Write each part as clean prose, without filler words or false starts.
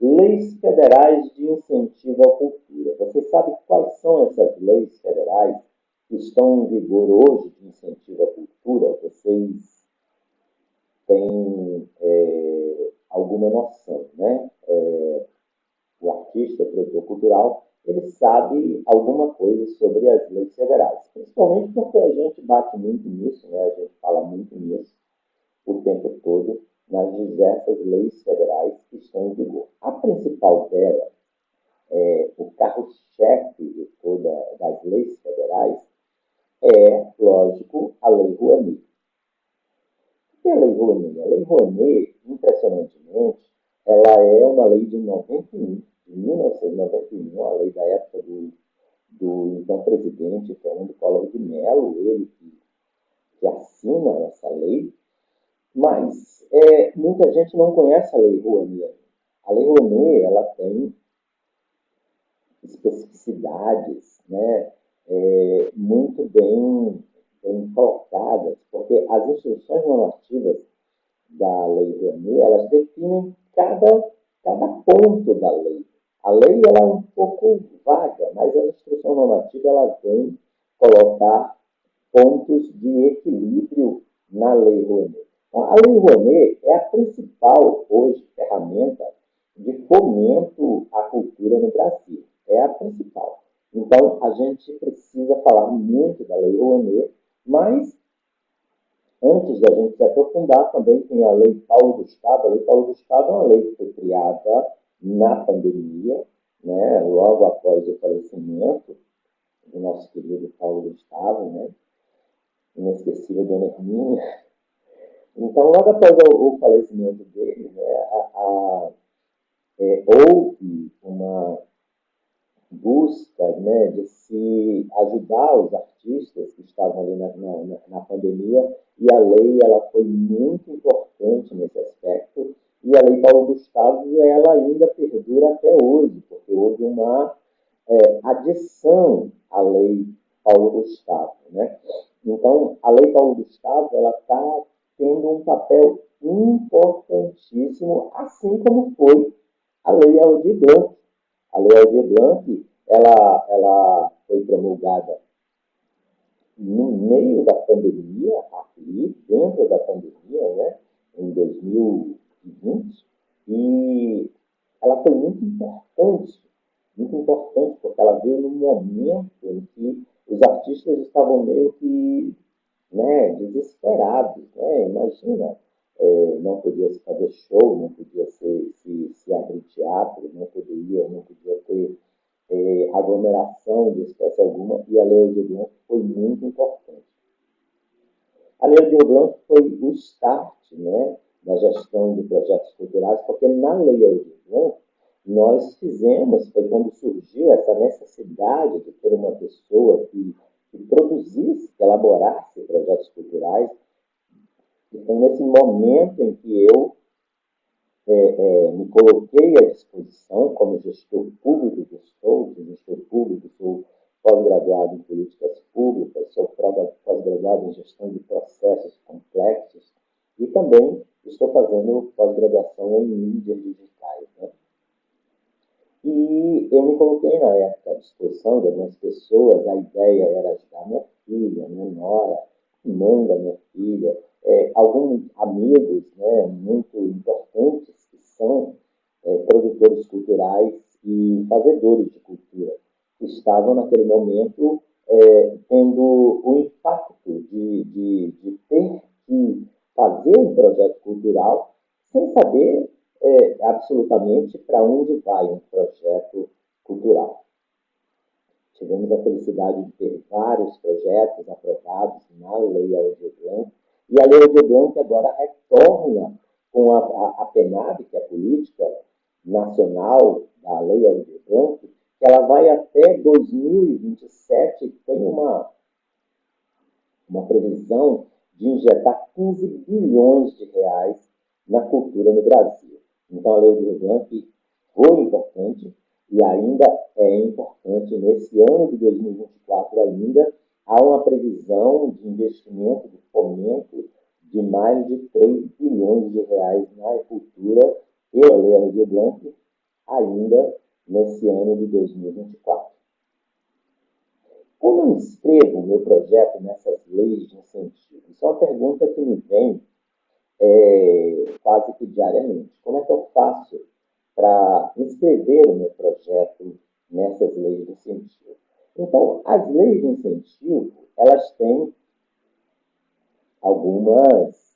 Leis federais de incentivo à cultura. Você sabe quais são essas leis federais que estão em vigor hoje de incentivo à cultura? Vocês têm alguma noção, né? O artista, o produtor cultural, ele sabe alguma coisa sobre as leis federais, principalmente porque a gente bate muito nisso, né? A gente fala muito nisso o tempo todo, nas diversas leis federais que estão em vigor. A principal dela, o carro-chefe de todas das leis federais, é, lógico, a Lei Rouanet. O que é a Lei Rouanet? A Lei Rouanet, impressionantemente, ela é uma lei de 91, de 1991, a lei da época do então presidente Fernando Collor de Mello, ele que assina essa lei, mas muita gente não conhece a Lei Rouanet. A Lei Rouanet ela tem especificidades, né, muito bem colocadas, porque as instruções normativas da Lei Rouanet, elas definem cada ponto da lei. A lei ela é um pouco vaga, mas a instrução normativa ela vem colocar pontos de equilíbrio na Lei Rouanet. Então, a Lei Rouanet é a principal, hoje, ferramenta de fomento à cultura no Brasil. É a principal. Então, a gente precisa falar muito da Lei Rouanet, mas antes da gente se aprofundar, também tem a Lei Paulo Gustavo. A Lei Paulo Gustavo é uma lei que foi criada na pandemia, né, logo após o falecimento do nosso querido Paulo Gustavo, né, inesquecível Dona Hermínia. Então, logo após o falecimento dele, né, houve uma busca, né, de se ajudar os artistas que estavam ali na pandemia, e a lei ela foi muito importante nesse aspecto, e a Lei Paulo Gustavo ela ainda perdura até hoje, porque houve uma adição à Lei Paulo Gustavo, né? Então, a Lei Paulo Gustavo ela está tendo um papel importantíssimo, assim como foi a Lei Aldir Blanc. A Lei Aldir Blanc ela foi promulgada no meio da pandemia, aqui, dentro da pandemia, né, em 2020, e ela foi muito importante, porque ela veio num momento em que os artistas estavam meio que, né, desesperados, né? Imagina, não podia se fazer show, não podia se abrir teatro, não podia ter aglomeração de espécie alguma, e a Lei Aldir Blanc foi muito importante. A Lei Aldir Blanc foi o start, né, da gestão de projetos culturais, porque na Lei Aldir Blanc nós fizemos, foi quando surgiu essa necessidade de ter uma pessoa que produzisse, que elaborasse projetos culturais. Então, nesse momento em que eu me coloquei à disposição como gestor público, sou gestor público, sou pós-graduado em políticas públicas, sou pós-graduado em gestão de processos complexos e também estou fazendo pós-graduação em mídias digitais, né? E eu me coloquei na época à disposição de algumas pessoas, a ideia era ajudar minha filha, minha nora, mãe da minha filha, alguns amigos, né, muito importantes que são produtores culturais e fazedores de cultura, que estavam naquele momento tendo o impacto de ter que fazer um projeto cultural sem saber absolutamente para onde vai um projeto cultural. Tivemos a felicidade de ter vários projetos aprovados na Lei Aldir Blanc, e a Lei Aldir Blanc agora retorna com a PNAD, que é a Política Nacional da Lei Aldir Blanc, que ela vai até 2027 e tem uma previsão de injetar 15 bilhões de reais na cultura no Brasil. Então, a Lei Aldir Blanc foi importante e ainda é importante. Nesse ano de 2024 ainda há uma previsão de investimento, de fomento de mais de 3 bilhões de reais na cultura pela Lei Aldir Blanc, ainda nesse ano de 2024. Como eu inscrevo o meu projeto nessas leis de incentivo? Isso é uma pergunta que me vem quase que diariamente. Como é que eu faço para inscrever o meu projeto nessas leis de incentivo? Então, as leis de incentivo, elas têm algumas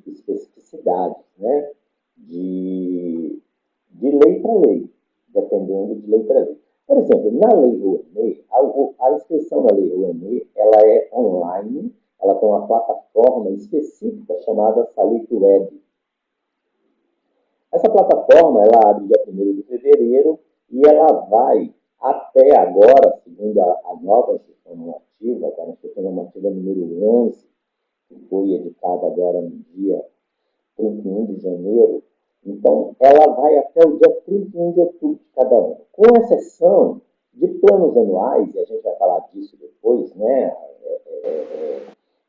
especificidades, né? De lei para lei, dependendo de lei para lei. Por exemplo, na Lei Rouanet, a inscrição na Lei Rouanet, ela é online, ela tem uma plataforma específica chamada Salic Web. Essa plataforma, ela abre dia 1º de fevereiro e ela vai até agora, segundo a nova Instrução Normativa, a Instrução Normativa número 11, que foi editada agora no dia 31 de janeiro, então ela vai até o dia 31 de outubro de cada ano, com exceção de planos anuais, e a gente vai falar disso depois, né?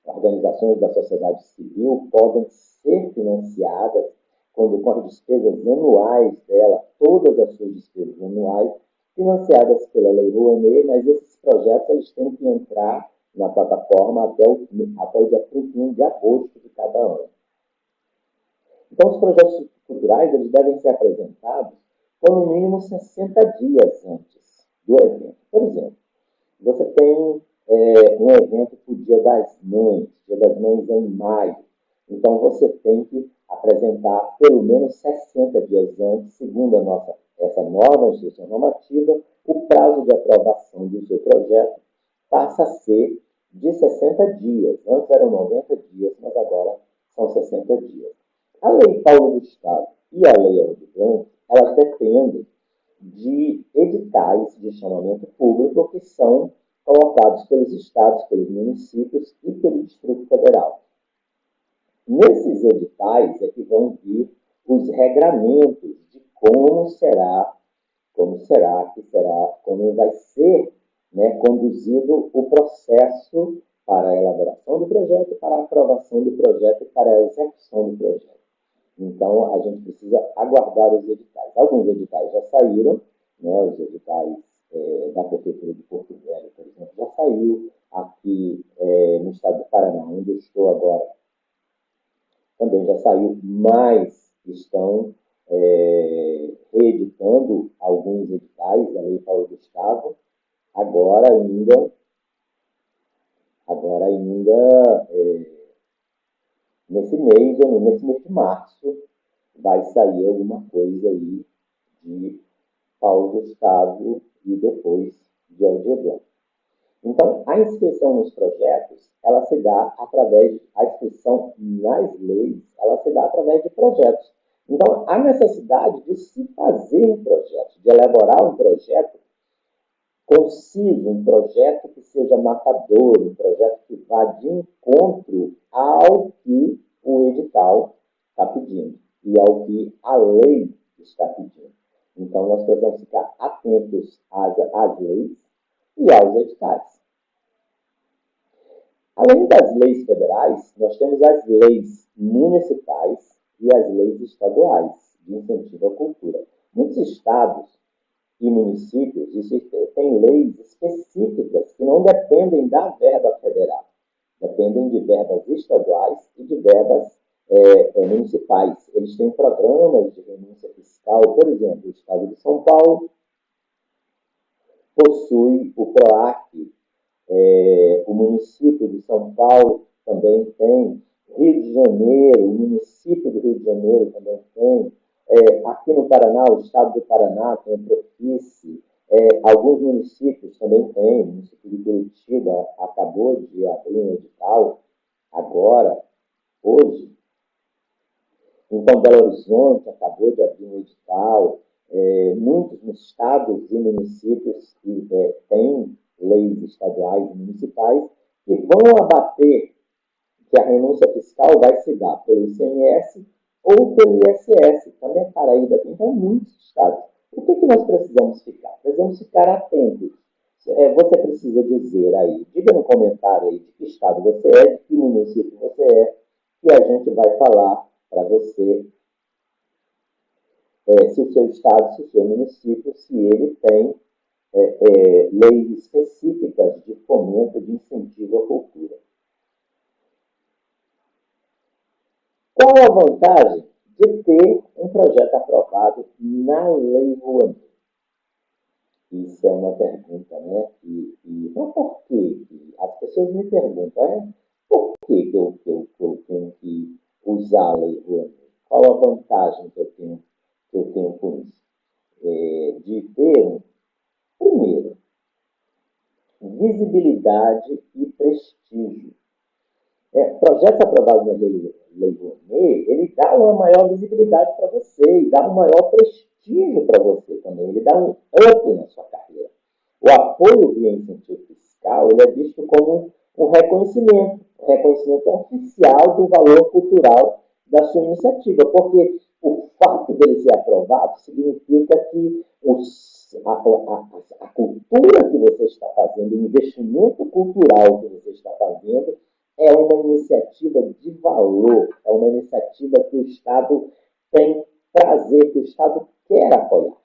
Organizações da sociedade civil podem ser financiadas quando com as despesas anuais dela, todas as suas despesas anuais, financiadas pela Lei Rouanet, mas esses projetos eles têm que entrar na plataforma até o dia 31 de agosto de cada ano. Então, os projetos culturais eles devem ser apresentados com no mínimo 60 dias antes do evento. Por exemplo, você tem um evento para o Dia das Mães. Dia das Mães é em maio. Então, você tem que apresentar pelo menos 60 dias antes, segundo essa nova instrução normativa, o prazo de aprovação do seu projeto passa a ser de 60 dias. Antes eram 90 dias, mas agora são 60 dias. A Lei Paulo Gustavo e a Lei Aldir Blanc, elas dependem de editais de chamamento público que são colocados pelos estados, pelos municípios e pelo Distrito Federal. Nesses editais é que vão vir os regramentos de como vai ser, né, conduzido o processo para a elaboração do projeto, para a aprovação do projeto e para a execução do projeto. Então, a gente precisa aguardar os editais. Alguns editais já saíram, né, os editais da Prefeitura de Porto Velho, por exemplo, já saiu. Aqui no estado do Paraná, onde eu estou agora, também já saiu, mas estão reeditando alguns editais da Lei Paulo Gustavo, agora ainda nesse mês de março, vai sair alguma coisa aí de Paulo Gustavo e depois de Aldir Blanc. Então, a inscrição nos projetos, ela se dá a inscrição nas leis, ela se dá através de projetos. Então, há necessidade de se fazer projetos, de elaborar um projeto conciso, um projeto que seja matador, um projeto que vá de encontro ao que o edital está pedindo e ao que a lei está pedindo. Então, nós precisamos ficar atentos às leis e aos editais. Além das leis federais, nós temos as leis municipais e as leis estaduais de incentivo à cultura. Muitos estados e municípios têm leis específicas que não dependem da verba federal, dependem de verbas estaduais e de verbas municipais. Eles têm programas de renúncia fiscal, por exemplo, o estado de São Paulo possui o PROAC, o município de São Paulo também tem, Rio de Janeiro, o município do Rio de Janeiro também tem, aqui no Paraná, o estado do Paraná tem o Profice, alguns municípios também têm, o município de Curitiba acabou de abrir um edital, agora, hoje. Então, Belo Horizonte acabou de abrir um edital, muitos estados e municípios têm leis estaduais e municipais que vão abater que a renúncia fiscal vai se dar pelo ICMS ou pelo ISS, também a Paraíba. Então, muitos estados. O que nós precisamos ficar? Precisamos ficar atentos. Você precisa dizer aí, diga no comentário aí de que estado você é, de que município você é, e a gente vai falar para você se o seu estado, se o seu município, se ele tem leis específicas de fomento, de incentivo à cultura. Qual a vantagem de ter um projeto aprovado na Lei Rouanet? Isso é uma pergunta, né? Mas por quê? As pessoas me perguntam, por que eu tenho que usar a Lei Rouanet? Qual a vantagem que eu tenho com isso? De ter, primeiro, visibilidade e prestígio. Projetos aprovados na Lei Rouanet, ele dá uma maior visibilidade para você e dá um maior prestígio para você também. Ele dá um up na sua carreira. O apoio via incentivo fiscal, ele é visto como um reconhecimento oficial do valor cultural da sua iniciativa, porque o fato dele ser aprovado significa que a cultura que você está fazendo, o investimento cultural que você está fazendo, é uma iniciativa de valor, é uma iniciativa que o Estado tem prazer, que o Estado quer apoiar.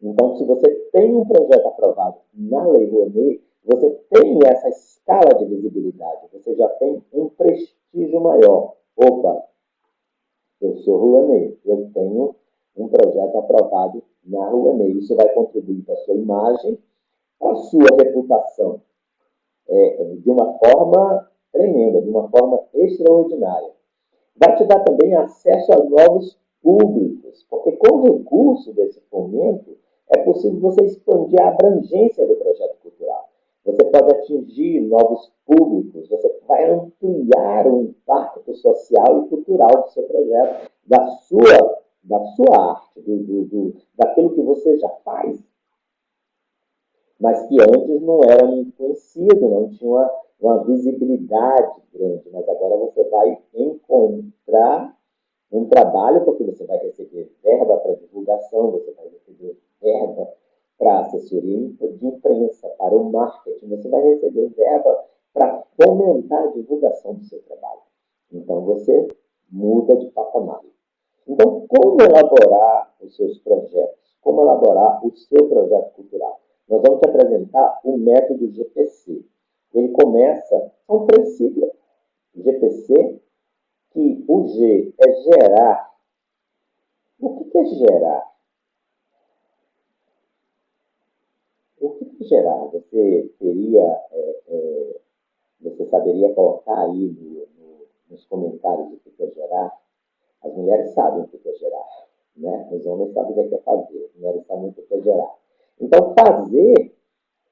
Então, se você tem um projeto aprovado na Lei Rouanet, você tem essa escala de visibilidade, você já tem um prestígio maior. Opa, eu sou Rouanet, eu tenho um projeto aprovado na Rouanet. Isso vai contribuir para a sua imagem, para a sua reputação, de uma forma tremenda, de uma forma extraordinária. Vai te dar também acesso a novos públicos, porque com o recurso desse fomento é possível você expandir a abrangência do projeto cultural. Você pode atingir novos públicos, você vai ampliar o impacto social e cultural do seu projeto, da sua arte, daquilo que você já faz, mas que antes não era muito conhecido, não tinha uma visibilidade grande, mas agora você vai encontrar um trabalho, porque você vai receber verba para divulgação, você vai receber verba para assessoria de imprensa, para o marketing, você vai receber verba para fomentar a divulgação do seu trabalho. Então, você muda de patamar. Então, como elaborar os seus projetos? Como elaborar o seu projeto cultural? Nós vamos te apresentar o método GPC. Ele começa, são 3 siglas. GPC, que o G é gerar. O que é gerar? O que é gerar? Você saberia colocar aí nos comentários o que é gerar? As mulheres sabem o que é gerar, né? Os homens sabem o que é fazer, as mulheres sabem o que é gerar. Então, fazer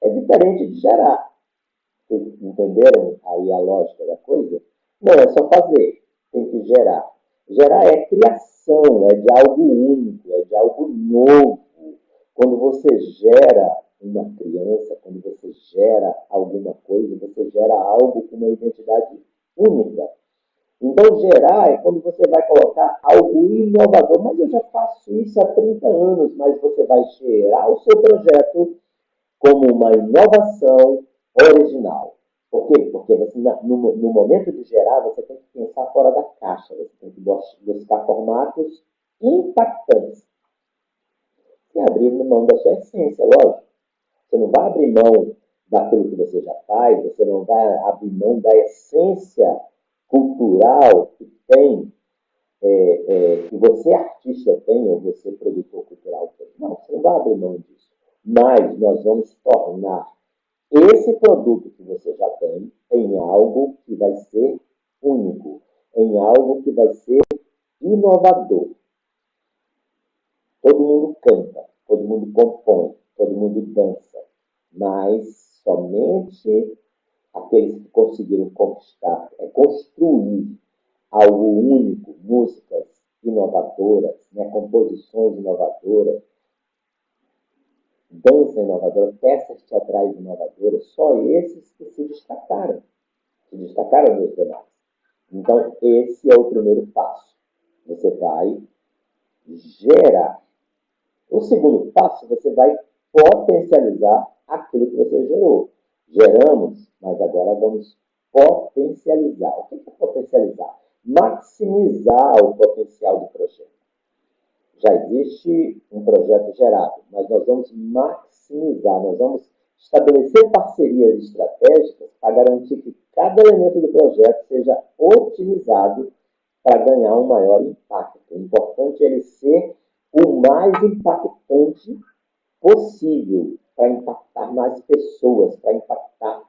é diferente de gerar. Vocês entenderam aí a lógica da coisa? Não é só fazer, tem que gerar. Gerar é criação, é de algo único, é de algo novo. Quando você gera uma criança, quando você gera alguma coisa, você gera algo com uma identidade única. Então, gerar é quando você vai colocar algo inovador. Mas eu já faço isso há 30 anos, mas você vai gerar o seu projeto como uma inovação original. Por quê? Porque você, no momento de gerar, você tem que pensar fora da caixa, você tem que buscar formatos impactantes. E abrir mão da sua essência, lógico. Você não vai abrir mão daquilo que você já faz, você não vai abrir mão da essência cultural que tem, que você artista tem, ou você produtor cultural tem. Não, você não vai abrir mão disso. Mas nós vamos tornar esse produto que você já tem em algo que vai ser único, em algo que vai ser inovador. Todo mundo canta, todo mundo compõe, todo mundo dança, mas somente aqueles que conseguiram conquistar, construir algo único, músicas inovadoras, né, composições inovadoras, dança inovadora, peças teatrais inovadoras, só esses que se destacaram dos demais. Então, esse é o primeiro passo. Você vai gerar. O segundo passo, você vai potencializar aquilo que você gerou. Geramos, mas agora vamos potencializar. O que é potencializar? Maximizar o potencial do projeto. Já existe um projeto gerado, mas nós vamos maximizar, nós vamos estabelecer parcerias estratégicas para garantir que cada elemento do projeto seja otimizado para ganhar um maior impacto. O importante é ele ser o mais impactante possível para impactar mais pessoas, para impactar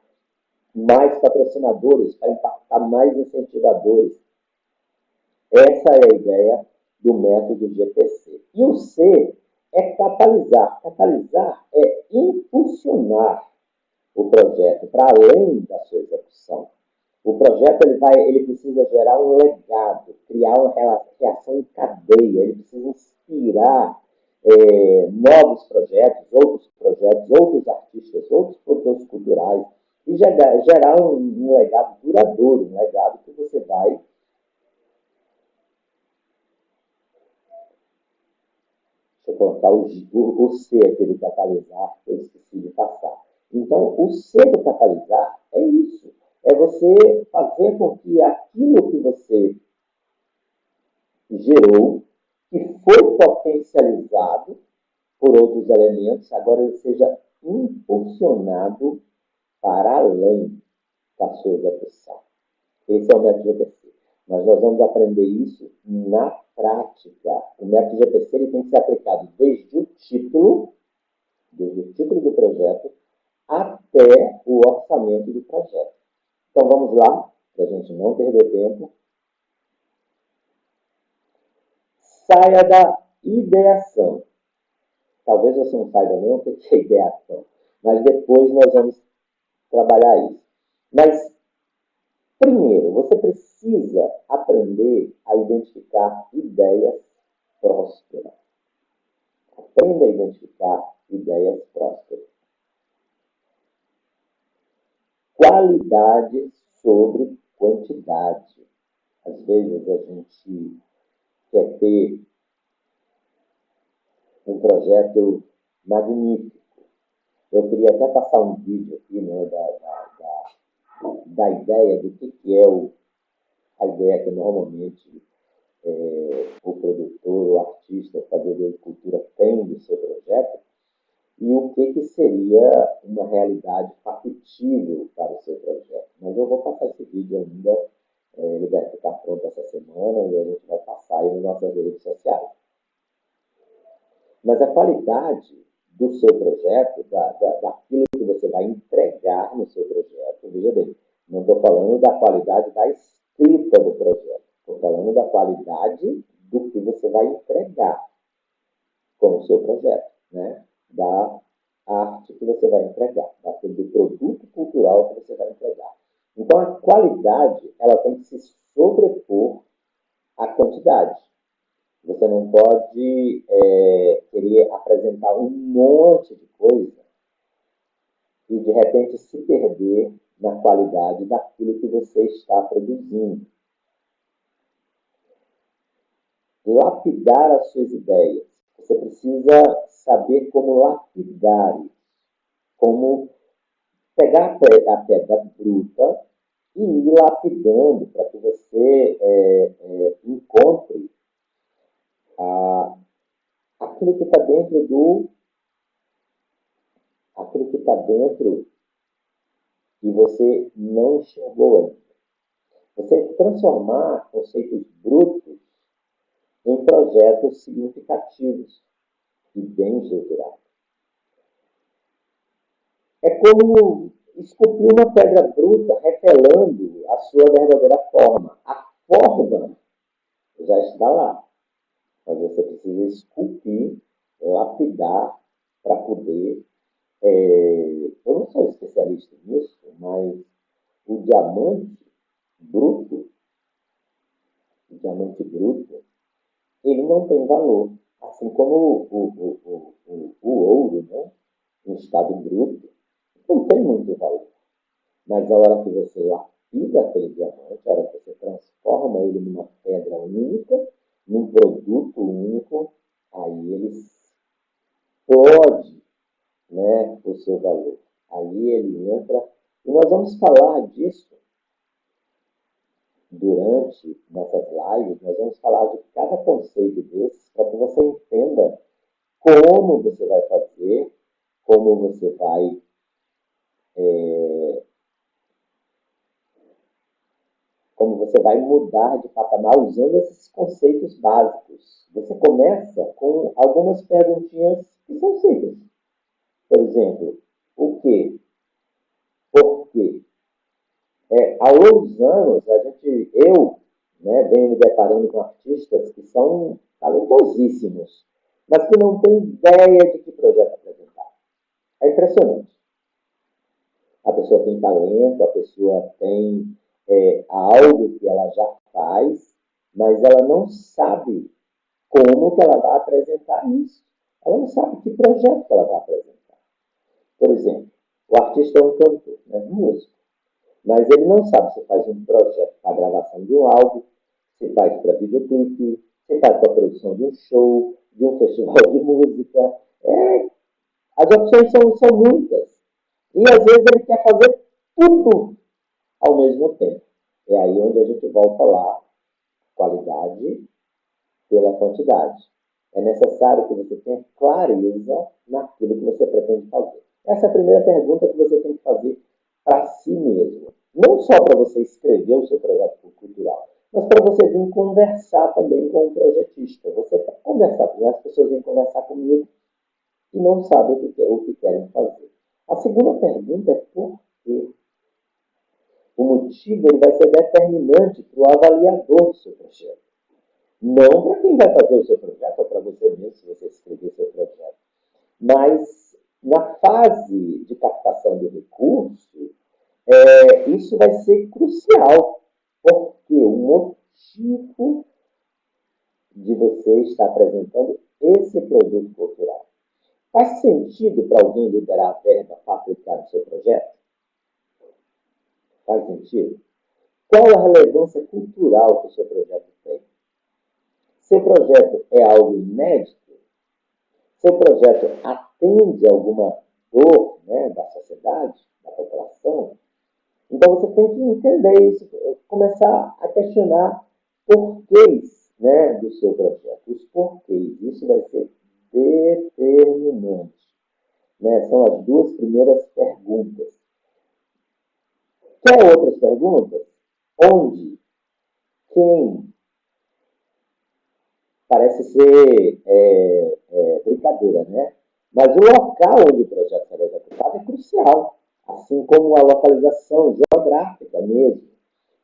mais patrocinadores, para impactar mais incentivadores. Essa é a ideia do método GPC. E o C é catalisar. Catalisar é impulsionar o projeto para além da sua execução. O projeto ele precisa gerar um legado, criar uma reação em cadeia, ele precisa inspirar novos projetos, outros artistas, outros produtores culturais, e gerar um legado duradouro, um legado que você vai. Deixa eu colocar o C aqui do catalisar, que eu esqueci de passar. Então, o C do catalisar é isso. É você fazer com que aquilo que você gerou, que foi potencializado por outros elementos, agora ele seja impulsionado para além da sua execução. Esse é o método GPC. Mas nós vamos aprender isso na prática. O método GPC ele tem que ser aplicado desde o título do projeto, até o orçamento do projeto. Então vamos lá, para a gente não perder tempo. Saia da ideação. Talvez você não saiba nem o que é ideação, mas depois nós vamos trabalhar isso. Mas, primeiro, você precisa aprender a identificar ideias prósperas. Aprenda a identificar ideias prósperas. Qualidade sobre quantidade. Às vezes a gente quer ter um projeto magnífico. Eu queria até passar um vídeo aqui, né, da ideia do que é a ideia que normalmente o produtor, o artista, o fazedor de cultura tem do seu projeto e o que seria uma realidade factível para o seu projeto. Mas eu vou passar esse vídeo ainda, ele vai ficar pronto essa semana e a gente vai passar aí nas nossas redes sociais. Mas a qualidade do seu projeto, daquilo que você vai entregar no seu projeto, veja bem, não estou falando da qualidade da escrita do projeto, estou falando da qualidade do que você vai entregar com o seu projeto, né? Da arte que você vai entregar, do produto cultural que você vai entregar. Então, a qualidade ela tem que se sobrepor à quantidade. Você não pode querer apresentar um monte de coisa e, de repente, se perder na qualidade daquilo que você está produzindo. Lapidar as suas ideias. Você precisa saber como lapidar isso. Como pegar a pedra bruta e ir lapidando para que você encontre aquilo que está dentro e você não enxergou ainda. Você transformar conceitos brutos em projetos significativos e bem estruturados. É como esculpir uma pedra bruta revelando a sua verdadeira forma. A forma já está lá, mas você precisa esculpir, lapidar para poder. Eu não sou especialista nisso, mas o diamante bruto, ele não tem valor. Assim como o ouro, né, em estado bruto, não tem muito valor. Mas a hora que você lapida aquele diamante, a hora que você transforma ele numa pedra única, num produto único, aí ele explode, né, o seu valor. Aí ele entra, e nós vamos falar disso durante nossas lives, nós vamos falar de cada conceito desses para que você entenda como você vai fazer, como você vai como você vai mudar de patamar usando esses conceitos básicos. Você começa com algumas perguntinhas que são simples. Por exemplo, o que? Por quê? Ao longo dos anos, eu venho me deparando com artistas que são talentosíssimos, mas que não têm ideia de que projeto apresentar. É impressionante. A pessoa tem talento, a pessoa tem algo que ela já faz, mas ela não sabe como que ela vai apresentar isso. Ela não sabe que projeto que ela vai apresentar. Por exemplo, o artista é um cantor, músico, mas ele não sabe se faz um projeto para a gravação de um álbum, se faz para videoclipe, se faz para a produção de um show, de um festival de música. As opções são muitas. E às vezes ele quer fazer tudo ao mesmo tempo. É aí onde a gente volta lá, qualidade pela quantidade. É necessário que você tenha clareza naquilo que você pretende fazer. Essa é a primeira pergunta que você tem que fazer para si mesmo. Não só para você escrever o seu projeto cultural, mas para você vir conversar também com o projetista. Você quer conversar, porque as pessoas vêm conversar comigo e não sabem o que querem fazer. A segunda pergunta é por quê? O motivo ele vai ser determinante para o avaliador do seu projeto. Não para quem vai fazer o seu projeto, ou para você mesmo, se você escrever seu projeto. Mas na fase de captação de recurso, isso vai ser crucial, porque o motivo de você estar apresentando esse produto cultural. Faz sentido para alguém liberar a verba para aplicar no seu projeto? Faz sentido? Qual a relevância cultural que o seu projeto tem? Seu projeto é algo inédito? Seu projeto atende a alguma dor da sociedade, da população? Então você tem que entender isso, começar a questionar porquês do seu projeto, os porquês. Isso vai ser determinante. São as duas primeiras perguntas. Quer outras perguntas? Onde? Quem? Parece ser brincadeira, né? Mas o local onde o projeto será executado é crucial, assim como a localização geográfica mesmo.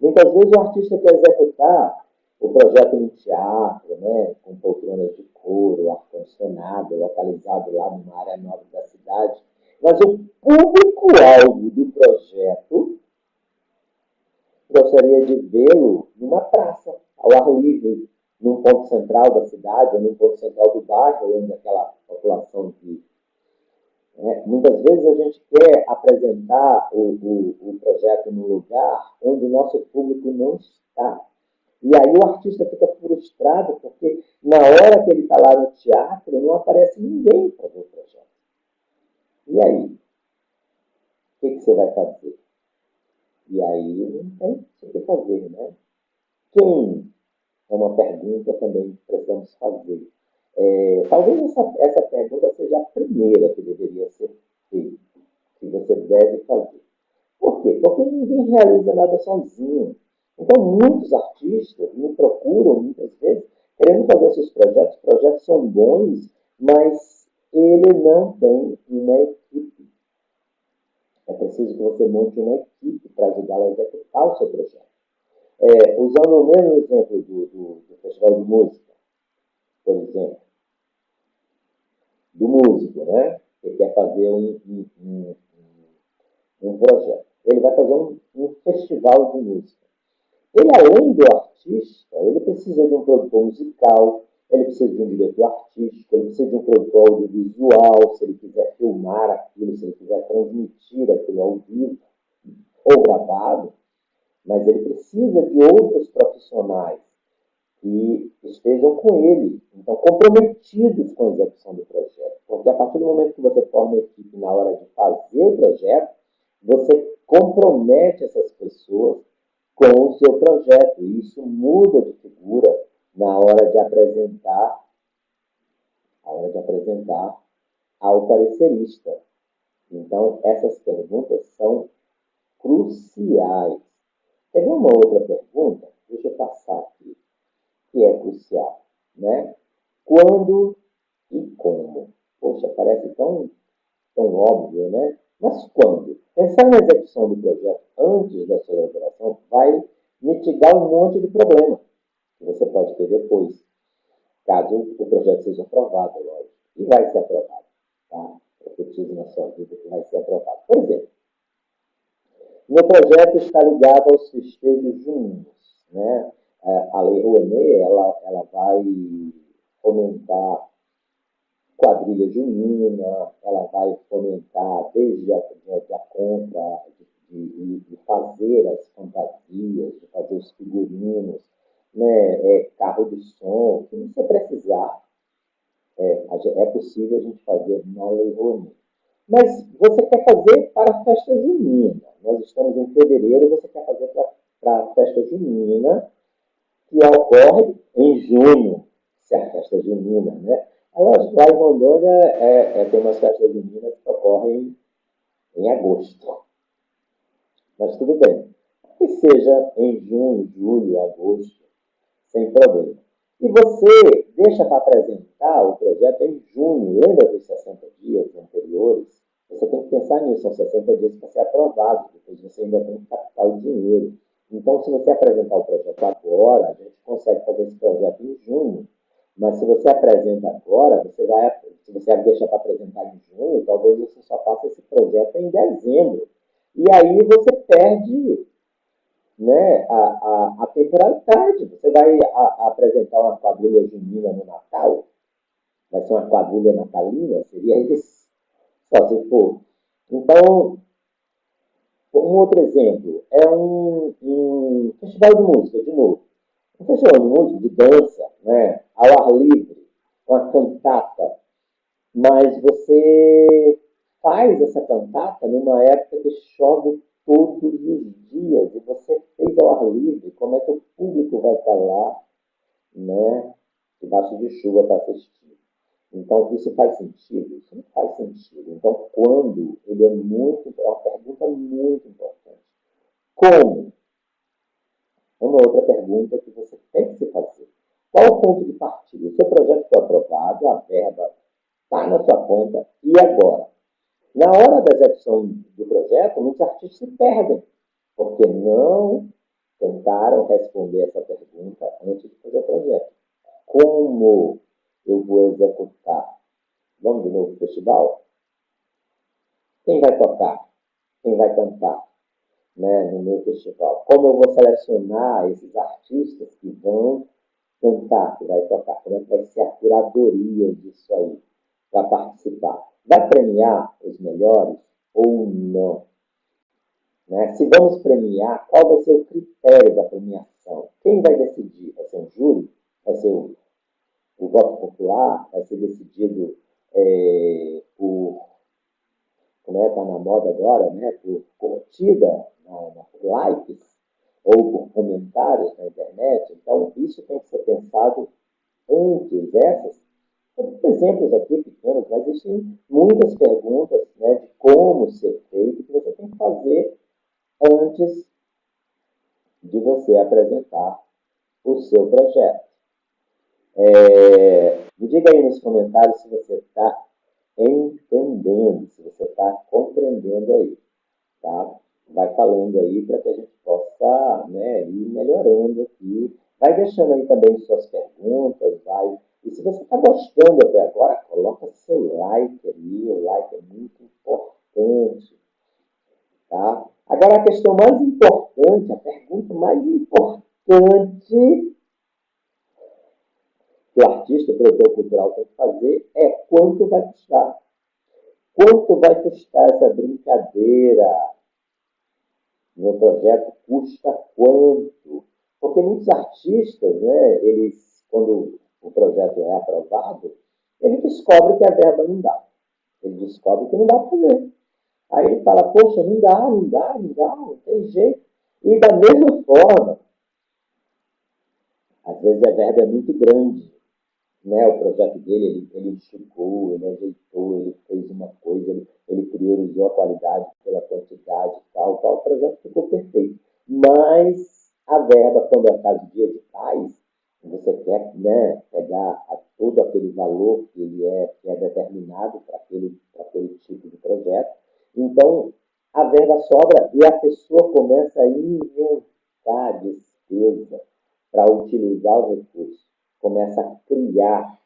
Muitas vezes o artista quer executar o projeto no teatro, com poltronas de couro, ar-condicionado, localizado lá numa área nobre da cidade, mas o público-alvo do projeto gostaria de vê-lo numa praça, ao ar livre, num ponto central da cidade, ou num ponto central do bairro, onde aquela população vive. Muitas vezes a gente quer apresentar o projeto num lugar onde o nosso público não está. E aí o artista fica frustrado porque na hora que ele está lá no teatro não aparece ninguém para ver o projeto. E aí? O que você vai fazer? E aí não tem o que fazer, Quem? É uma pergunta também que precisamos fazer. Talvez essa pergunta seja a primeira que deveria ser feita, que você deve fazer. Por quê? Porque ninguém realiza nada sozinho. Então, muitos artistas me procuram, muitas vezes, querendo fazer seus projetos. Os projetos são bons, mas ele não tem uma equipe. É preciso que você monte uma equipe para ajudá-lo a executar o seu projeto. Usando o mesmo exemplo do Festival de Música, por exemplo, do músico, que quer fazer um projeto. Ele vai fazer um festival de música. Ele, além do artista, ele precisa de um produtor musical, ele precisa de um diretor artístico, ele precisa de um produtor audiovisual, se ele quiser filmar aquilo, se ele quiser transmitir aquilo ao vivo ou gravado, mas ele precisa de outros profissionais que estejam com ele, então comprometidos com a execução do projeto. Porque a partir do momento que você forma a equipe na hora de fazer o projeto, você compromete essas pessoas com o seu projeto. E isso muda de figura na hora de apresentar, ao parecerista. Então, essas perguntas são cruciais. Tem uma outra pergunta, deixa eu passar aqui, que é crucial, né? Quando e como? Poxa, parece tão óbvio, né? Mas quando? Pensar na execução do projeto antes da sua elaboração vai mitigar um monte de problema que você pode ter depois, caso o projeto seja aprovado, lógico. E vai ser aprovado, tá? Profetize na sua vida que vai ser aprovado. Por exemplo, meu projeto está ligado aos festejos juninos, né? A Lei Rouanet, ela vai fomentar quadrilha junina, ela vai fomentar desde a compra, de fazer as fantasias, de fazer os figurinos, né? Carro de som, o que você precisar, é possível a gente fazer na Lei Rouanet. Mas você quer fazer para a festa junina. Nós estamos em fevereiro, você quer fazer para a festa junina, que ocorre em junho, se é a festa junina, né? Lógico, lá em Rondônia tem umas festas juninas que ocorrem em agosto. Mas tudo bem. Que seja em junho, julho, agosto, sem problema. E você deixa para apresentar o projeto em junho, lembra dos 60 dias anteriores? Você tem que pensar nisso, são 60 dias para ser aprovado, depois você ainda tem que captar o dinheiro. Então, se você apresentar o projeto agora, a gente consegue fazer esse projeto em junho. Mas se você apresenta agora, se você deixa para apresentar em junho, talvez você só faça esse projeto em dezembro. E aí você perde, né, a temporalidade. Você vai apresentar uma quadrilha junina no Natal, vai ser uma quadrilha natalina, seria isso, só se for. Então, um outro exemplo é um festival de música, de novo. Um festival de música, de dança, né, ao ar livre, uma cantata, mas você faz essa cantata numa época que chove todos os dias e você fez ao ar livre, como é que o público vai estar lá, né, debaixo de chuva para assistir? Então, isso faz sentido? Isso não faz sentido. Então, quando ele é uma pergunta muito importante. Como? Uma outra pergunta que você tem que se fazer. Qual o ponto de partida? O seu projeto foi aprovado, a verba está na sua conta, e agora? Na hora da execução do projeto, muitos artistas se perdem, porque não tentaram responder essa pergunta antes de fazer o projeto. Como eu vou executar? Vamos de novo para o festival? Quem vai tocar? Quem vai cantar, né, no meu festival? Como eu vou selecionar esses artistas que vão cantar, que vai tocar? Como é que vai ser a curadoria disso aí para participar? Vai premiar os melhores ou não? Né? Se vamos premiar, qual vai ser o critério da premiação? Quem vai decidir? Vai ser um júri? Vai ser o voto popular? Vai ser decidido por, como está na moda agora, né? Por curtida, por likes, ou por comentários na internet? Então, isso tem que ser pensado antes. São exemplos aqui pequenos, mas existem muitas perguntas, né, de como ser feito que você tem que fazer antes de você apresentar o seu projeto. Me diga aí nos comentários se você está entendendo, se você está compreendendo aí, tá? Vai falando aí para que a gente possa, né, ir melhorando aqui. Vai deixando aí também suas perguntas, vai. E se você está gostando até agora, coloca seu like aí, o like é muito importante, tá? Agora a questão mais importante, a pergunta mais importante que o artista, o produtor cultural tem que fazer é quanto vai custar. Quanto vai custar essa brincadeira? Meu projeto custa quanto? Porque muitos artistas, né, eles, quando o projeto é aprovado, ele descobre que a verba não dá. Ele descobre que não dá para fazer. Aí ele fala, poxa, não dá, não tem jeito. E da mesma forma, às vezes a verba é muito grande, né? O projeto dele, ele esticou, ele ajeitou, ele fez uma coisa, ele priorizou a qualidade pela quantidade, tal, tal. O projeto ficou perfeito. Mas a verba, quando é caso de editais, você quer, né, pegar todo aquele valor que é determinado para aquele tipo de projeto. Então, a verba sobra e a pessoa começa a inventar despesa para utilizar o recurso, começa a criar,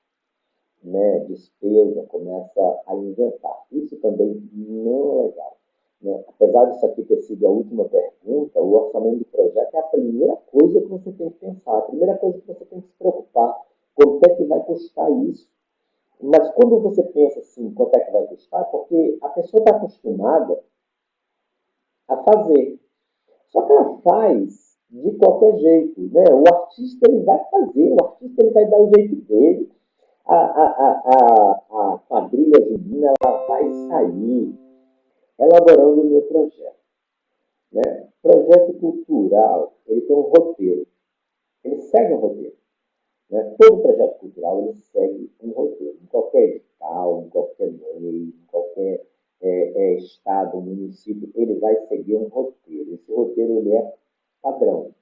né, despesa, começa a inventar. Isso também não é legal. Né? Apesar disso aqui ter sido a última pergunta, o orçamento do projeto é a primeira coisa que você tem que pensar, a primeira coisa que você tem que se preocupar. Quanto é que vai custar isso? Mas quando você pensa assim, quanto é que vai custar, porque a pessoa está acostumada a fazer. Só que ela faz de qualquer jeito, né? O artista ele vai fazer, o artista ele vai dar o jeito dele. A quadrilha junina ela vai sair elaborando o meu projeto. Né? Projeto cultural, ele tem um roteiro, ele segue um roteiro. Né? Todo projeto cultural ele segue um roteiro. Em qualquer edital, em qualquer lei, em qualquer estado, município, ele vai seguir um roteiro. Esse roteiro ele é padrão,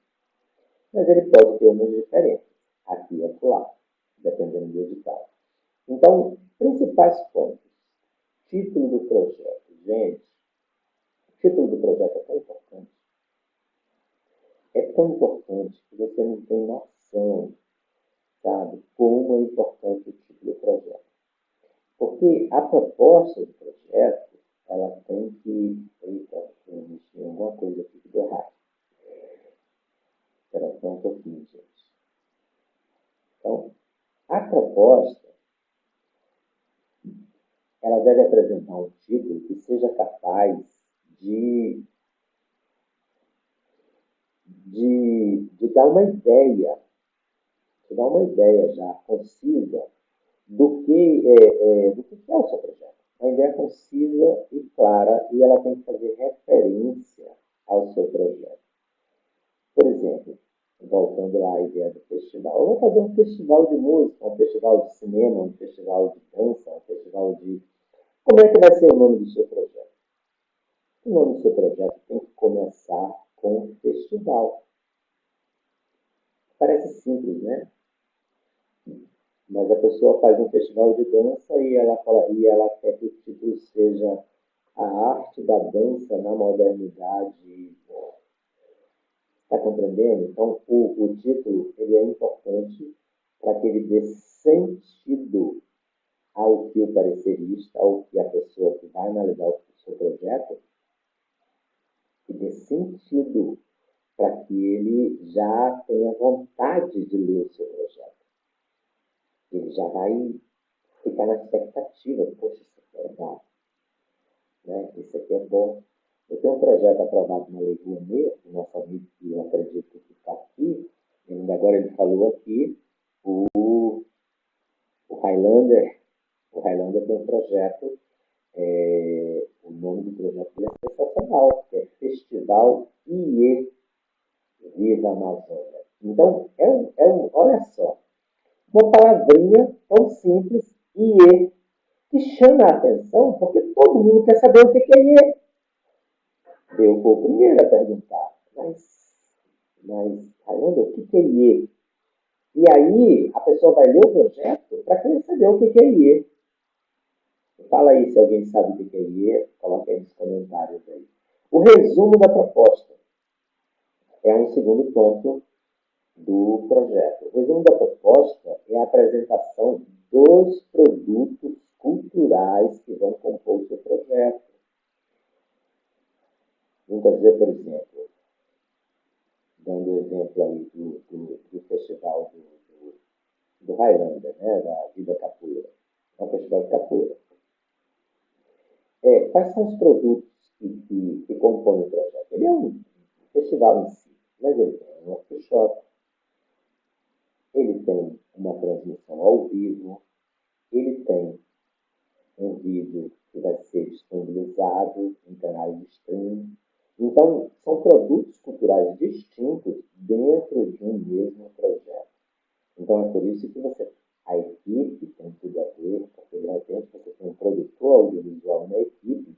mas ele pode ter umas diferenças aqui e acolá, dependendo do edital. Então, principais pontos. Título do projeto. Gente, o título do projeto é tão importante que você não tem noção, sabe, como é importante o título do projeto. Porque a proposta do projeto, ela tem que... Eita, tem alguma coisa aqui que deu errado. Espera só um pouquinho, gente. Então, a proposta, ela deve apresentar um título que seja capaz de, de dar uma ideia, já concisa do que é o seu projeto. Uma ideia concisa e clara e ela tem que fazer referência ao seu projeto. Por exemplo, voltando lá à ideia do festival, eu vou fazer um festival de música, um festival de cinema, um festival de dança, um festival de... Como é que vai ser o nome do seu projeto? O nome do seu projeto tem que começar com festival. Parece simples, né? Mas a pessoa faz um festival de dança e ela quer que o título seja a arte da dança na modernidade. Está compreendendo? Então, o título ele é importante para que ele dê sentido ao que o parecerista, ao que a pessoa que vai analisar o seu projeto, que dê sentido para que ele já tenha vontade de ler o seu projeto. Ele já vai ficar na expectativa, poxa, isso aqui é legal, né? Isso aqui é bom. Eu tenho um projeto aprovado na Lei Rouanet, o nosso amigo que eu acredito que está aqui, agora ele falou aqui, o Highlander, o Highlander tem um projeto, o nome do projeto é sensacional, que é Festival IE Viva Amazônia. Então, olha só, uma palavrinha tão simples, IE, que chama a atenção, porque todo mundo quer saber o que é IE. Eu vou primeiro a perguntar, mas Raimundo, o que é IE? E aí, a pessoa vai ler o projeto para querer saber o que é IE. Fala aí se alguém sabe o que é IE, coloca aí nos comentários aí. O resumo da proposta é um segundo ponto do projeto. O resumo da proposta é a apresentação dos produtos culturais que vão compor o seu projeto. Muitas vezes, por exemplo, dando o exemplo aí do festival do Highlander, né, da Vida Capoeira. É um festival de capoeira. Quais são os produtos que compõem o projeto? Ele é um festival em si, mas ele tem um workshop, ele tem uma transmissão ao vivo, ele tem um vídeo que vai ser disponibilizado em canais de streaming, Então, são produtos culturais distintos dentro de um mesmo projeto. Então, é por isso que a equipe tem tudo a ver, porque de repente você tem um produtor audiovisual na equipe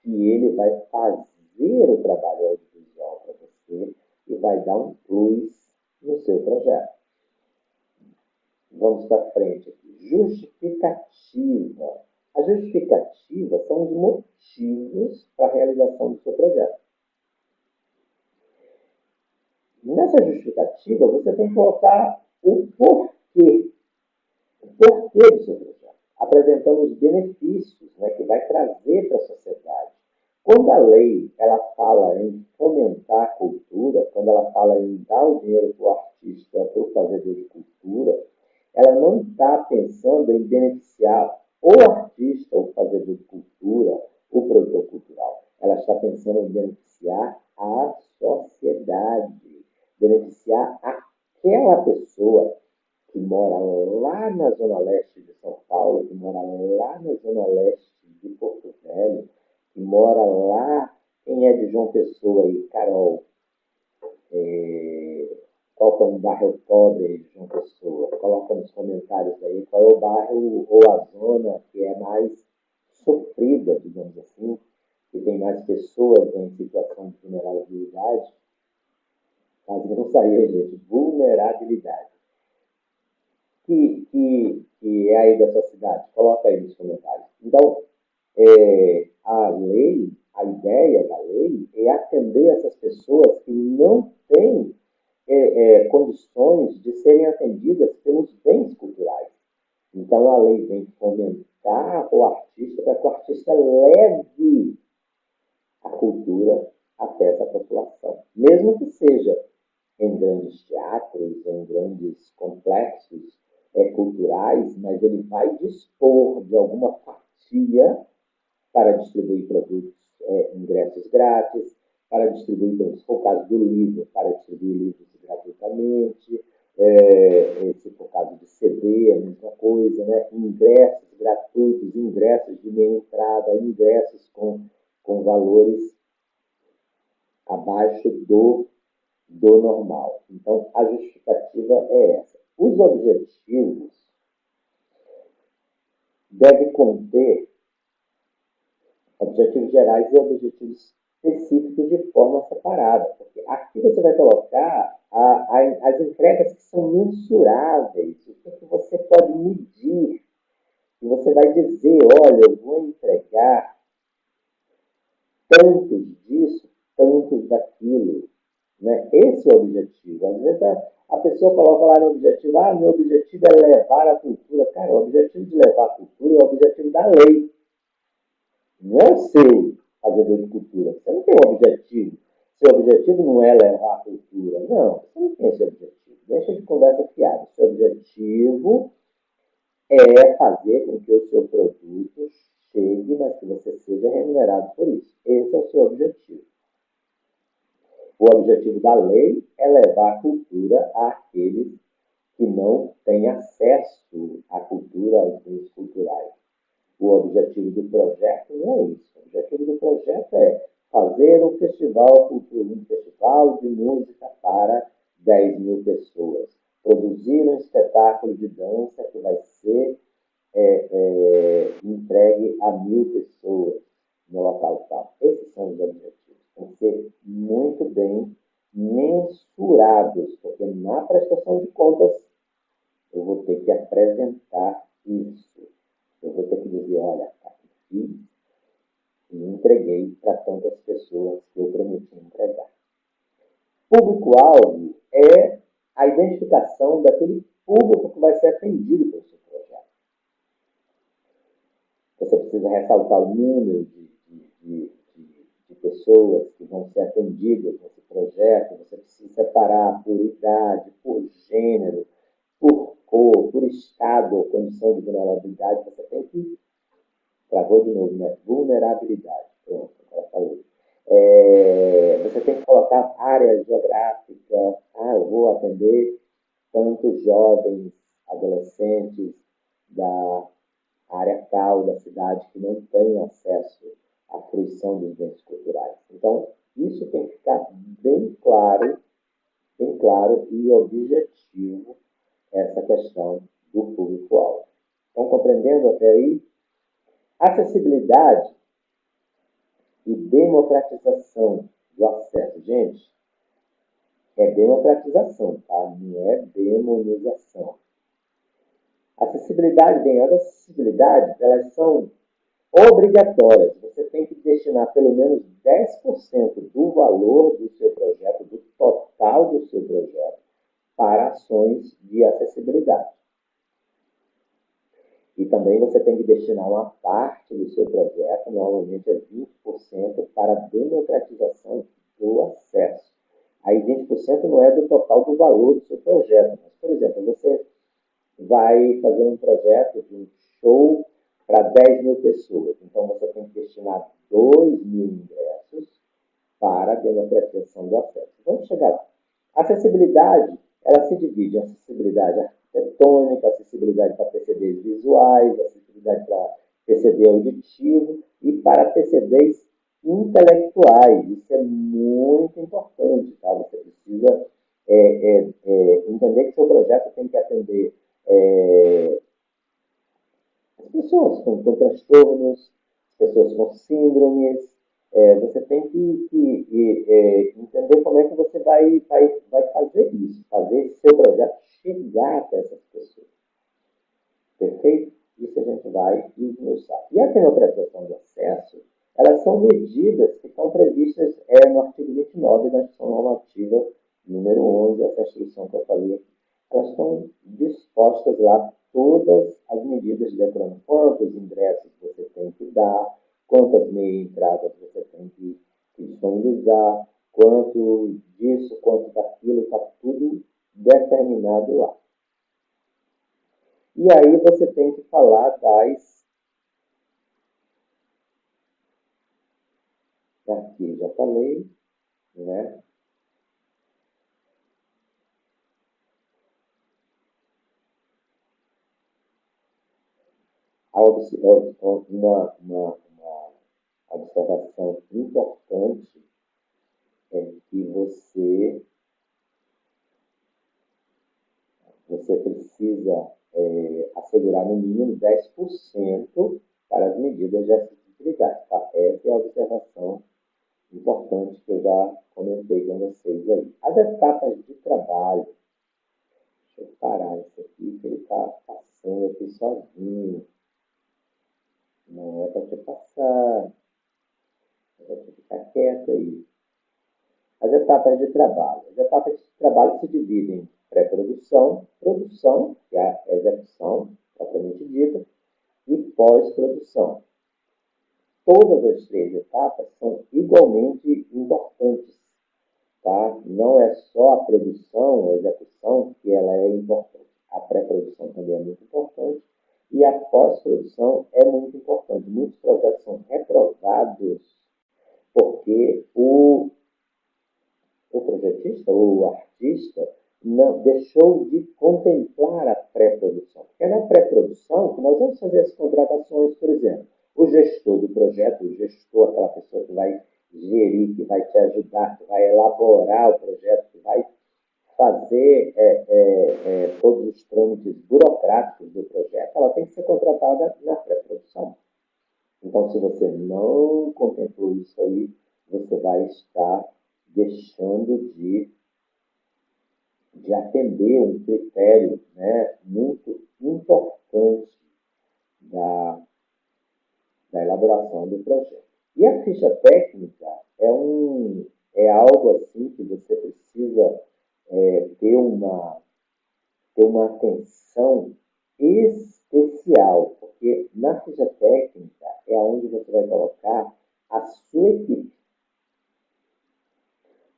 que ele vai fazer o trabalho audiovisual para você e vai dar um plus no seu projeto. Vamos para frente aqui. Justificativa. A justificativa são os motivos para a realização do seu projeto. Nessa justificativa, você tem que colocar o porquê do seu projeto, apresentando os benefícios, né, que vai trazer para a sociedade. Quando a lei ela fala em fomentar a cultura, quando ela fala em dar o dinheiro para o artista, para o fazedor de cultura, ela não está pensando em beneficiar o artista, o fazedor de cultura, o produtor cultural. Ela está pensando em beneficiar a sociedade, beneficiar aquela pessoa que mora lá na Zona Leste de São Paulo, que mora lá na Zona Leste de Porto Velho, que mora lá, quem é de João Pessoa aí, Carol, qual que é um bairro pobre de João Pessoa? Coloca nos comentários aí qual é o bairro ou a zona que é mais sofrida, digamos assim, que tem mais pessoas em situação de vulnerabilidade. Quase não saía, gente, vulnerabilidade. Que é aí da sua cidade? Coloca aí nos comentários. Então, a lei, a ideia da lei é atender essas pessoas que não têm condições de serem atendidas pelos bens culturais. Então, a lei vem fomentar o artista para que o artista leve a cultura até essa população. Mesmo que seja em grandes teatros, em grandes complexos culturais, mas ele vai dispor de alguma fatia para distribuir produtos, ingressos grátis, para distribuir, se for o caso do livro, para distribuir livros gratuitamente, se for o caso de CD, a mesma coisa, né? Ingressos gratuitos, ingressos de meia entrada, ingressos com valores abaixo do normal. Então, a justificativa é essa. Os objetivos devem conter objetivos gerais e objetivos específicos de forma separada, porque aqui você vai colocar as entregas que são mensuráveis, o que você pode medir, e você vai dizer, olha, eu vou entregar tantos disso, tantos daquilo. Né? Esse é o objetivo. Às vezes a pessoa coloca lá no objetivo, meu objetivo é levar a cultura. Cara, o objetivo de levar a cultura é o objetivo da lei. Não é o seu fazedor de cultura. Você não tem um objetivo. Seu objetivo não é levar a cultura. Não, você não tem esse objetivo. Deixa de conversa fiada. Seu objetivo é fazer com que o seu produto chegue, mas que você seja remunerado por isso. Esse é o seu objetivo. O objetivo da lei é levar a cultura àqueles que não têm acesso à cultura, aos bens culturais. O objetivo do projeto não é isso. O objetivo do projeto é fazer um festival de música para 10 mil pessoas. Produzir um espetáculo de dança que vai ser entregue a 1000 pessoas no local tal. Esses são os objetivos. Tem que ser muito bem mensurados, porque na prestação de contas eu vou ter que apresentar isso. Eu vou ter que dizer, olha, aqui fiz e entreguei para tantas pessoas que eu prometi entregar. Público-alvo é a identificação daquele público que vai ser atendido pelo seu projeto. Você precisa ressaltar o número de pessoas que vão ser atendidas nesse projeto, você precisa separar por idade, por gênero, por cor, por estado ou condição de vulnerabilidade, você tem que... Travou de novo, né? Vulnerabilidade. Pronto, agora falei. Você tem que colocar área geográfica. Eu vou atender tantos jovens, adolescentes da área tal da cidade que não têm acesso à fruição dos bens culturais. Então, Isso tem que ficar bem claro e objetivo essa questão do público-alvo. Estão compreendendo até aí? Acessibilidade e democratização do acesso. Gente, é democratização, tá? Não é demonização. Acessibilidade, bem, as acessibilidades, elas são obrigatórias. Você tem que destinar pelo menos 10% do valor do seu projeto, do total do seu projeto, para ações de acessibilidade. E também você tem que destinar uma parte do seu projeto, normalmente é 20%, para a democratização do acesso. Aí 20% não é do total do valor do seu projeto. Mas, por exemplo, você vai fazer um projeto de um show para 10 mil pessoas. Então, você tem que destinar 2 mil ingressos para a democratização do acesso. Vamos chegar lá. A acessibilidade, ela se divide em acessibilidade arquitetônica, acessibilidade para PCDs visuais, acessibilidade para PCD auditivo e para PCDs intelectuais. Isso é muito importante, tá? Você precisa entender que seu projeto tem que atender as pessoas com transtornos, as pessoas com síndromes. Você tem que entender como é que você vai fazer isso, fazer esse seu projeto chegar até essas pessoas. Perfeito? Isso a gente vai esmiuçar. E a democratização do acesso, elas são medidas que estão previstas no artigo 29 da Instrução Normativa número 11, essa instrução que eu falei aqui. Elas estão dispostas lá todas as medidas declarando quantos ingressos você tem que dar, quantas meia entradas você tem que disponibilizar, quanto disso, quanto daquilo, está tudo determinado lá. E aí você tem que falar das... Aqui já falei, né? Uma observação importante é que você precisa assegurar no mínimo 10% para as medidas de acessibilidade. Tá? Essa é a observação importante que eu já comentei com vocês aí. As etapas de trabalho. Deixa eu parar isso aqui, que ele está passando aqui sozinho. Não é para te passar. É para te ficar quieto aí. As etapas de trabalho. As etapas de trabalho se dividem em pré-produção, produção, que é a execução propriamente dita, e pós-produção. Todas as três etapas são igualmente importantes. Tá? Não é só a produção, a execução, que ela é importante. A pré-produção também é muito importante e a pós-produção é muito importante. Muitos projetos são reprovados porque o projetista ou o artista não deixou de contemplar a pré-produção. Porque é na pré-produção que nós vamos fazer as contratações, por exemplo. O gestor do projeto, o gestor, aquela pessoa que vai gerir, que vai te ajudar, que vai elaborar o projeto, que vai fazer todos os trâmites burocráticos do projeto, ela tem que ser contratada na pré-produção. Então, se você não contemplou isso aí, você vai estar deixando de atender um critério, né, muito importante da elaboração do projeto. E a ficha técnica é algo assim que você precisa ter uma atenção especial, porque na ficha técnica é onde você vai colocar a sua equipe.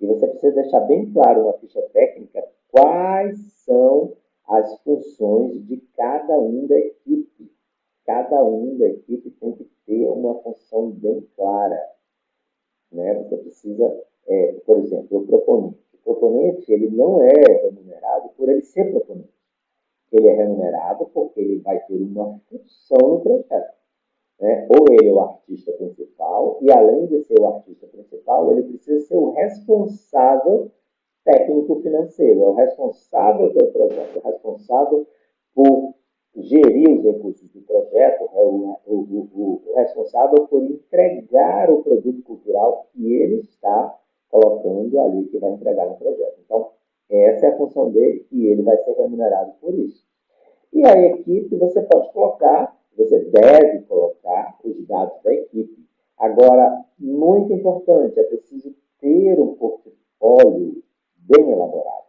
E você precisa deixar bem claro na ficha técnica quais são as funções de cada um da equipe. Cada um da equipe tem que ter uma função bem clara. Né? Você precisa, por exemplo, o proponente. O proponente ele não é remunerado por ele ser proponente. Ele é remunerado porque ele vai ter uma função no projeto. Né? Ou ele é o artista principal, e além de ser o artista principal, principal, ele precisa ser o responsável técnico-financeiro, é o responsável pelo projeto, é o responsável por gerir os recursos do projeto, é o responsável por entregar o produto cultural que ele está colocando ali, que vai entregar no projeto. Então, essa é a função dele e ele vai ser remunerado por isso. E a equipe, você pode colocar, você deve colocar os dados da equipe. Agora, muito importante, é preciso ter um portfólio bem elaborado.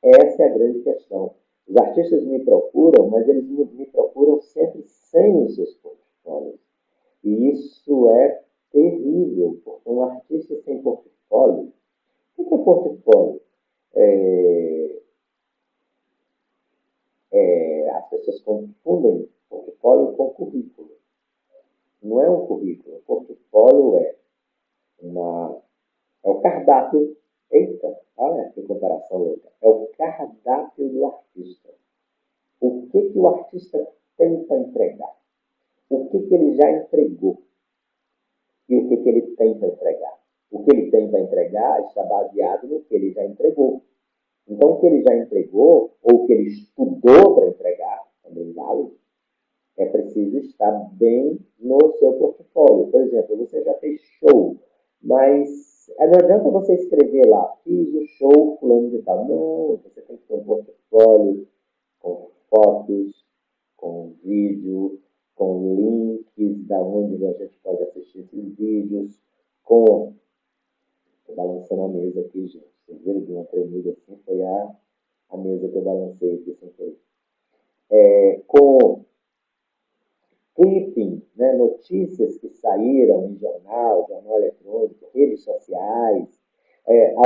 Essa é a grande questão. Os artistas me procuram, mas eles me procuram sempre sem os seus portfólios. E isso é terrível, porque um artista sem portfólio... O que é portfólio? As pessoas confundem portfólio com currículo. Não é um currículo. O portfólio é o cardápio. Eita, olha que comparação louca. É o cardápio do artista. O que o artista tem para entregar? O que ele já entregou? E o que ele tem para entregar? O que ele tem para entregar está baseado no que ele já entregou. Então, o que ele já entregou, ou o que ele estudou para entregar, também vale, é preciso estar bem no seu portfólio. Por exemplo, você já fez show, mas não adianta você escrever lá, fiz o show fulano de tal. Não, você tem que ter um portfólio com fotos, com vídeo, com links da onde a gente pode assistir esses vídeos, com... Estou balançando a mesa aqui, gente. Vocês viram de uma tremida assim? Foi a mesa que eu balancei aqui sem querer. Com clipping, né, notícias que saíram em jornal eletrônico, redes sociais,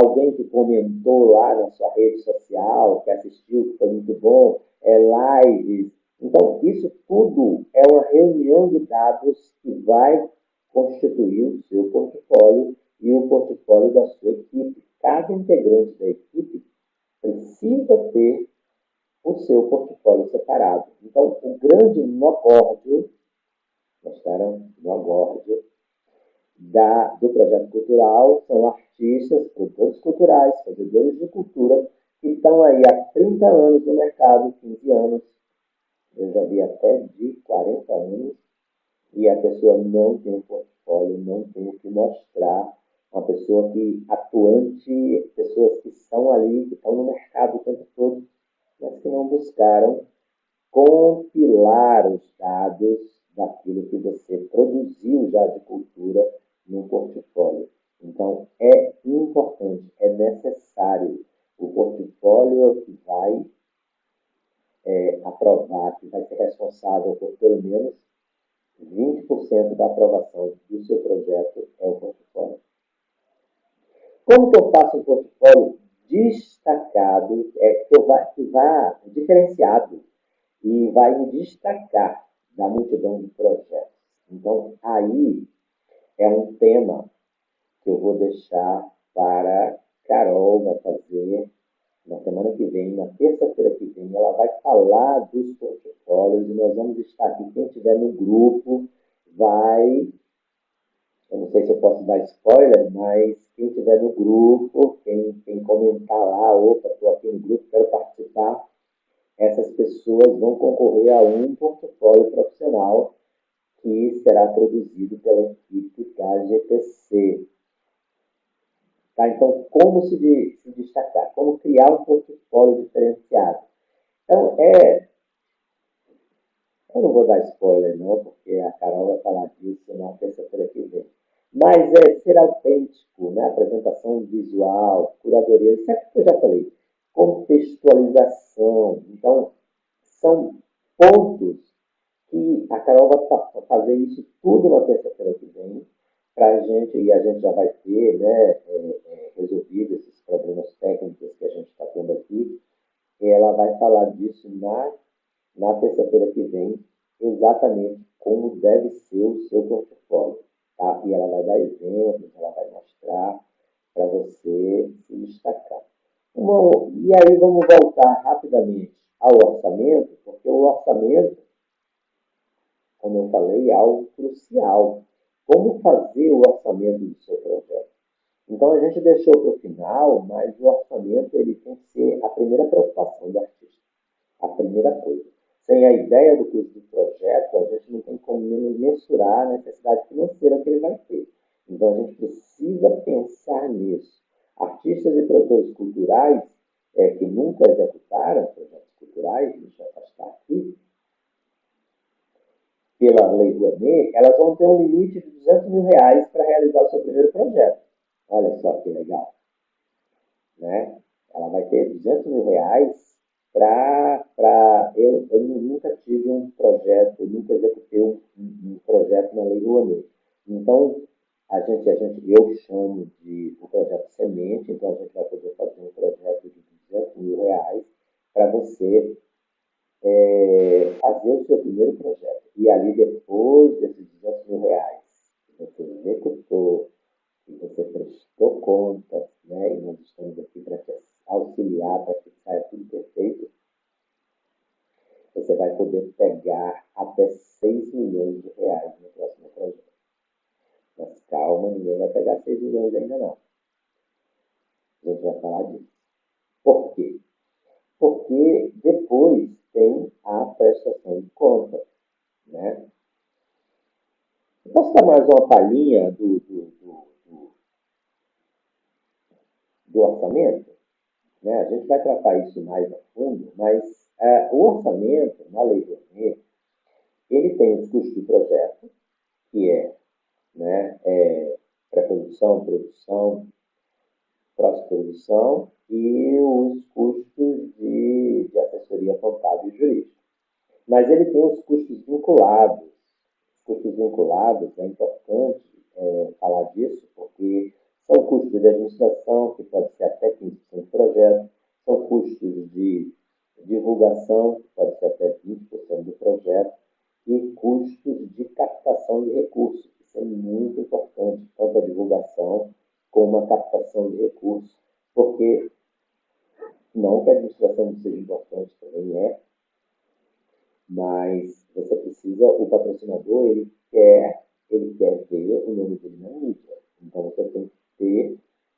alguém que comentou lá na sua rede social, que assistiu, que foi muito bom, lives. Então, isso tudo é uma reunião de dados que vai constituir o seu portfólio e o portfólio da sua equipe. Cada integrante da equipe precisa ter o seu portfólio separado. Então, o grande mogórdio, mostraram mogórdio, do projeto cultural são artistas, produtores culturais, fazedores de cultura, que estão aí há 30 anos no mercado, 15 anos, eu já vi até de 40 anos, e a pessoa não tem um portfólio, não tem o que mostrar, uma pessoa que atuante, pessoas que estão ali, que estão no mercado o tempo todo, mas que não buscaram compilar os dados daquilo que você produziu já de cultura no portfólio. Então, é importante, é necessário. O portfólio é o que vai aprovar, que vai ser responsável por pelo menos 20% da aprovação do seu projeto é o portfólio. Como que eu faço um portfólio destacado, que vá diferenciado e vai me destacar da multidão de projetos? Então, aí é um tema que eu vou deixar para Carol, vai fazer na semana que vem, na terça-feira que vem, ela vai falar dos portfólios e nós vamos estar aqui. Quem estiver no grupo vai... Eu não sei se eu posso dar spoiler, mas quem estiver no grupo, quem comentar lá, opa, estou aqui no grupo, quero participar, essas pessoas vão concorrer a um portfólio profissional que será produzido pela equipe da GPC. Tá? Então, como se destacar? Como criar um portfólio diferenciado? Então, eu não vou dar spoiler não, porque a Carol vai falar disso na terça-feira que vem. Mas é ser autêntico, né? Apresentação visual, curadoria, isso é o que eu já falei. Contextualização. Então, são pontos que a Carol vai fazer isso tudo na terça-feira que vem, para a gente, e a gente já vai ter, né, resolvido esses problemas técnicos que a gente está tendo aqui, e ela vai falar disso na terça-feira que vem, exatamente como deve ser o seu portfólio. Tá? E ela vai dar exemplos, ela vai mostrar para você se destacar. Bom, e aí vamos voltar rapidamente ao orçamento, porque o orçamento, como eu falei, é algo crucial. como fazer o orçamento do seu projeto. Então, a gente deixou para o final, mas o orçamento ele tem que ser a primeira preocupação do artista, a primeira coisa. Sem a ideia do custo do projeto, a gente não tem como mensurar a necessidade financeira que ele vai ter. Então, a gente precisa pensar nisso. Artistas e produtores culturais que nunca executaram projetos culturais, deixa eu afastar aqui, pela Lei Rouanet, elas vão ter um limite de R$ 200.000 para realizar o seu primeiro projeto. Olha só que legal, né? Ela vai ter R$ 200.000 para... Eu nunca tive um projeto, nunca executei um projeto na Lei Rouanet. Então, eu chamo de o projeto semente, então a gente vai poder fazer um projeto de R$ 200.000 para você fazer o seu primeiro projeto. E ali, depois desses R$ 200.000 que você executou, que você prestou contas, né? E nós estamos aqui para te auxiliar, para que saia tudo perfeito, você vai poder pegar até R$ 6 milhões no próximo projeto. Mas calma, ninguém vai pegar 6 milhões ainda não. A gente vai falar disso. Por quê? Porque depois tem a prestação de contas, né? Eu posso dar mais uma palhinha do orçamento? Né? A gente vai tratar isso mais a fundo, mas o orçamento, na Lei Rouanet, ele tem os custos do projeto, que é pré-produção, produção, pós-produção e os custos de assessoria contábil e jurídica. Mas ele tem os custos vinculados. Os custos vinculados, é importante falar disso, porque são custos de administração, que pode ser até 15% do projeto, são custos de divulgação, que pode ser até 20% do projeto, e custos de captação de recursos. Isso é muito importante, tanto a divulgação como a captação de recursos, porque não que a administração não seja importante, também mas você precisa, o patrocinador, ele quer ver o nome dele na mídia. Então, você tem que ter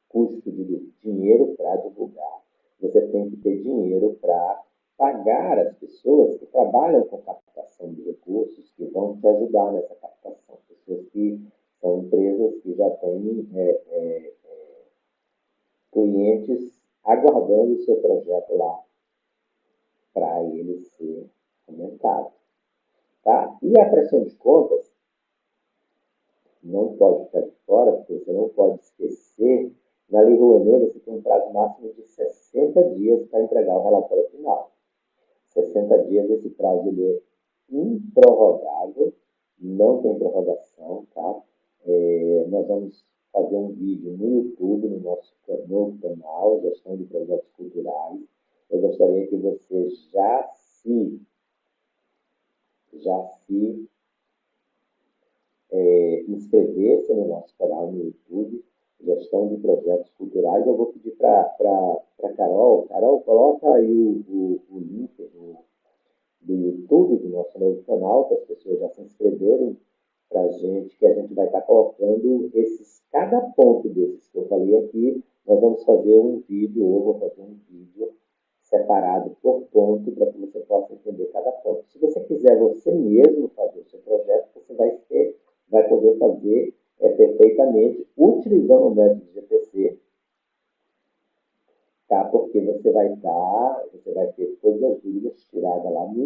custo de dinheiro para divulgar. Você tem que ter dinheiro para pagar as pessoas que trabalham com captação de recursos, que vão te ajudar nessa captação. Pessoas que são empresas que já têm clientes aguardando o seu projeto lá para ele ser comentado. Tá? E a prestação de contas não pode ficar de fora, porque você não pode esquecer. Na Lei Rouanet, você tem um prazo máximo de 60 dias para entregar o relatório final. 60 dias, esse prazo ele é improrrogável, não tem prorrogação, tá? Nós vamos fazer um vídeo no YouTube, no nosso novo canal, Gestão de Projetos Culturais. Eu gostaria que você já se inscrever-se no nosso canal no YouTube, Gestão de Projetos Culturais. Eu vou pedir para Carol. Carol, coloca aí o link do YouTube do nosso novo canal, para as pessoas já se inscreverem para a gente, que a gente vai estar colocando cada ponto desses que eu falei aqui, nós vamos fazer um vídeo, eu vou fazer um vídeo separado por ponto, para que você possa entender cada ponto. Se você quiser você mesmo fazer o seu projeto, você vai poder fazer perfeitamente utilizando o método GPC, tá? Porque você vai ter todas as dúvidas tiradas lá no